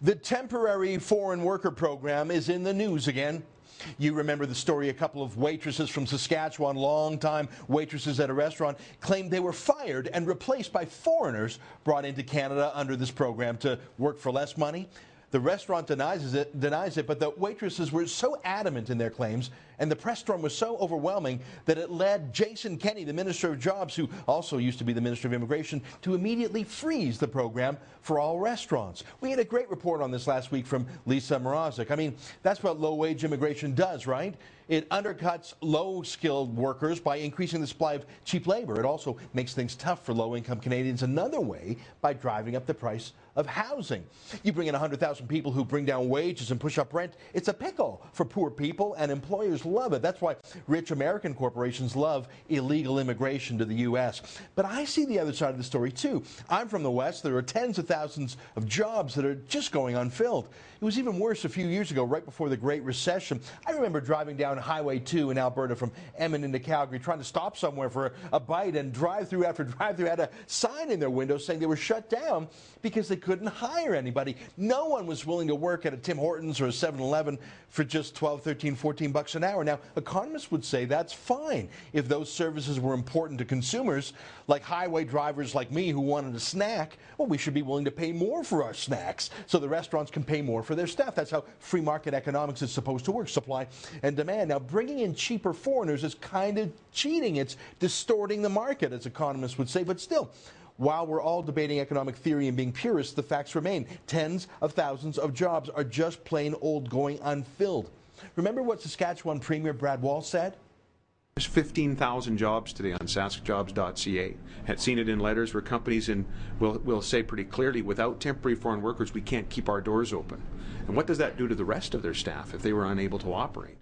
The temporary foreign worker program is in the news again. You remember the story, a couple of waitresses from Saskatchewan, longtime waitresses at a restaurant, claimed they were fired and replaced by foreigners brought into Canada under this program to work for less money. The restaurant denies it, but the waitresses were so adamant in their claims, and the press storm was so overwhelming that it led Jason Kenney, the Minister of Jobs, who also used to be the Minister of Immigration, to immediately freeze the program for all restaurants. We had a great report on this last week from Lisa Mrazek. I mean, that's what low-wage immigration does, right? It undercuts low-skilled workers by increasing the supply of cheap labor. It also makes things tough for low-income Canadians another way by driving up the price of housing. You bring in 100,000 people who bring down wages and push up rent. It's a pickle for poor people, and employers love it. That's why rich American corporations love illegal immigration to the U.S. But I see the other side of the story, too. I'm from the West. There are tens of thousands of jobs that are just going unfilled. It was even worse a few years ago, right before the Great Recession. I remember driving down Highway 2 in Alberta from Edmonton to Calgary, trying to stop somewhere for a bite, and drive-through after drive-through had a sign in their window saying they were shut down because they couldn't hire anybody. No one was willing to work at a Tim Hortons or a 7-Eleven for just 12, 13, 14 bucks an hour. Now, economists would say that's fine if those services were important to consumers, like highway drivers like me who wanted a snack. Well, we should be willing to pay more for our snacks so the restaurants can pay more for their staff. That's how free market economics is supposed to work, supply and demand. Now, bringing in cheaper foreigners is kind of cheating. It's distorting the market, as economists would say, but still, while we're all debating economic theory and being purists, the facts remain. Tens of thousands of jobs are just plain old going unfilled. Remember what Saskatchewan Premier Brad Wall said? There's 15,000 jobs today on saskjobs.ca. Had seen it in letters where companies will say pretty clearly, without temporary foreign workers, we can't keep our doors open. And what does that do to the rest of their staff if they were unable to operate?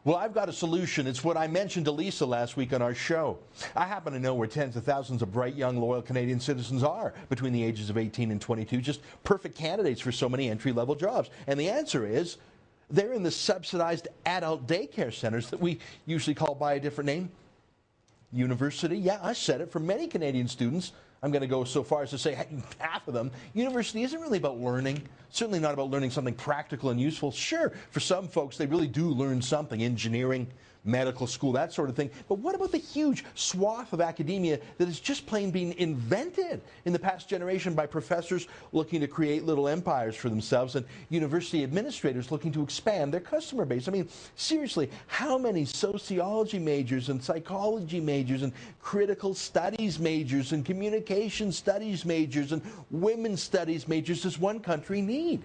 Well, I've got a solution. It's what I mentioned to Lisa last week on our show. I happen to know where tens of thousands of bright, young, loyal Canadian citizens are between the ages of 18 and 22, just perfect candidates for so many entry-level jobs. And the answer is they're in the subsidized adult daycare centers that we usually call by a different name. University, yeah, I said it. For many Canadian students, I'm going to go so far as to say half of them, university isn't really about learning, certainly not about learning something practical and useful. Sure, for some folks, they really do learn something, engineering, medical school, that sort of thing. But what about the huge swath of academia that is just plain being invented in the past generation by professors looking to create little empires for themselves and university administrators looking to expand their customer base? I mean, seriously, how many sociology majors and psychology majors and critical studies majors and communication studies majors and women's studies majors does one country need?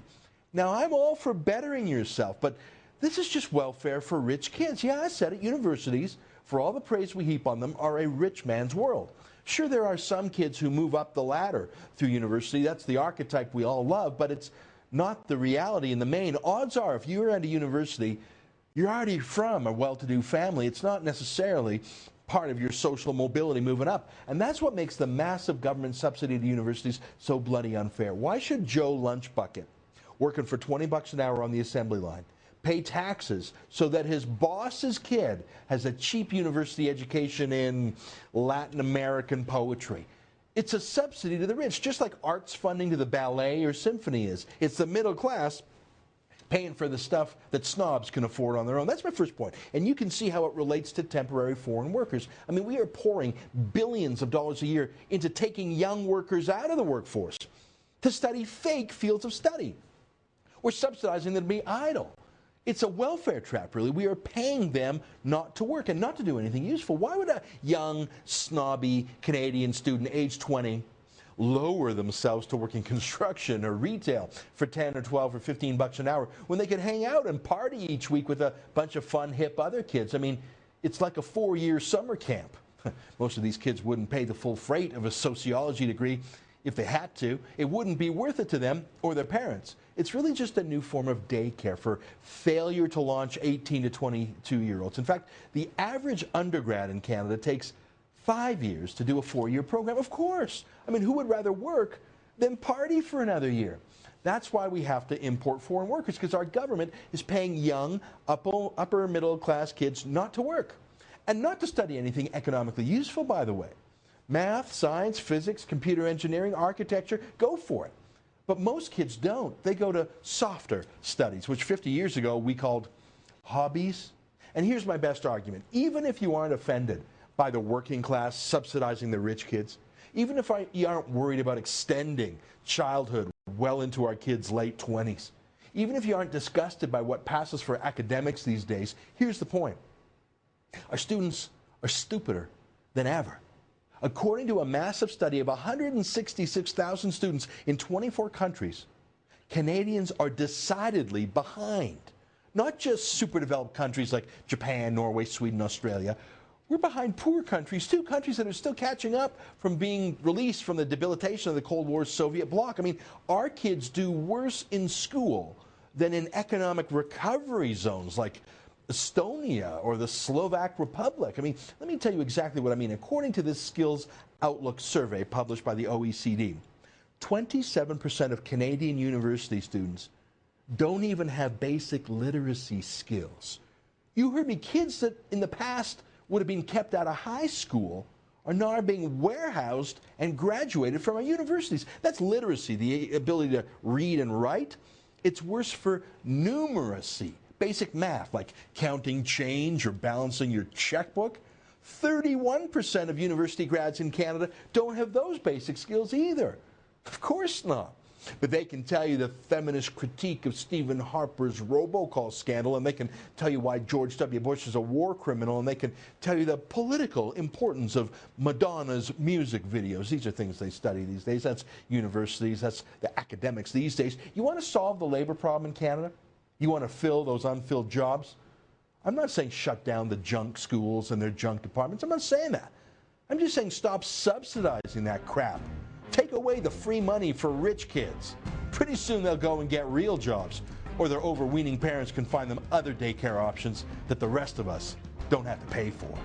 Now, I'm all for bettering yourself, but this is just welfare for rich kids. Yeah, I said it. Universities, for all the praise we heap on them, are a rich man's world. Sure, there are some kids who move up the ladder through university. That's the archetype we all love, but it's not the reality in the main. Odds are, if you're at a university, you're already from a well-to-do family. It's not necessarily part of your social mobility moving up. And that's what makes the massive government subsidy to universities so bloody unfair. Why should Joe Lunchbucket, working for 20 bucks an hour on the assembly line, pay taxes so that his boss's kid has a cheap university education in Latin American poetry? It's a subsidy to the rich, just like arts funding to the ballet or symphony is. It's the middle class paying for the stuff that snobs can afford on their own. That's my first point. And you can see how it relates to temporary foreign workers. I mean, we are pouring billions of dollars a year into taking young workers out of the workforce to study fake fields of study. We're subsidizing them to be idle. It's a welfare trap, really. We are paying them not to work and not to do anything useful. Why would a young, snobby Canadian student, age 20, lower themselves to work in construction or retail for 10 or 12 or 15 bucks an hour when they could hang out and party each week with a bunch of fun, hip other kids? I mean, it's like a 4-year summer camp. Most of these kids wouldn't pay the full freight of a sociology degree if they had to. It wouldn't be worth it to them or their parents. It's really just a new form of daycare for failure to launch 18 to 22-year-olds. In fact, the average undergrad in Canada takes 5 years to do a 4-year program. Of course. I mean, who would rather work than party for another year? That's why we have to import foreign workers, because our government is paying young, upper middle class kids not to work and not to study anything economically useful, by the way. Math, science, physics, computer engineering, architecture, go for it. But most kids don't. They go to softer studies, which 50 years ago we called hobbies. And here's my best argument. Even if you aren't offended by the working class subsidizing the rich kids, even if you aren't worried about extending childhood well into our kids' late 20s, even if you aren't disgusted by what passes for academics these days, here's the point. Our students are stupider than ever. According to a massive study of 166,000 students in 24 countries, Canadians are decidedly behind. Not just super developed countries like Japan, Norway, Sweden, Australia. We're behind poor countries too, countries that are still catching up from being released from the debilitation of the Cold War's Soviet bloc. I mean, our kids do worse in school than in economic recovery zones like Estonia or the Slovak Republic. I mean, let me tell you exactly what I mean. According to this Skills Outlook survey published by the OECD, 27% of Canadian university students don't even have basic literacy skills. You heard me, kids that in the past would have been kept out of high school are now being warehoused and graduated from our universities. That's literacy, the ability to read and write. It's worse for numeracy, basic math like counting change or balancing your checkbook. 31% of university grads in Canada don't have those basic skills either. Of course not. But they can tell you the feminist critique of Stephen Harper's robocall scandal, and they can tell you why George W. Bush is a war criminal, and they can tell you the political importance of Madonna's music videos. These are things they study these days. That's universities, that's the academics these days. You want to solve the labor problem in Canada? You want to fill those unfilled jobs? I'm not saying shut down the junk schools and their junk departments. I'm not saying that. I'm just saying stop subsidizing that crap. Take away the free money for rich kids. Pretty soon they'll go and get real jobs, or their overweening parents can find them other daycare options that the rest of us don't have to pay for.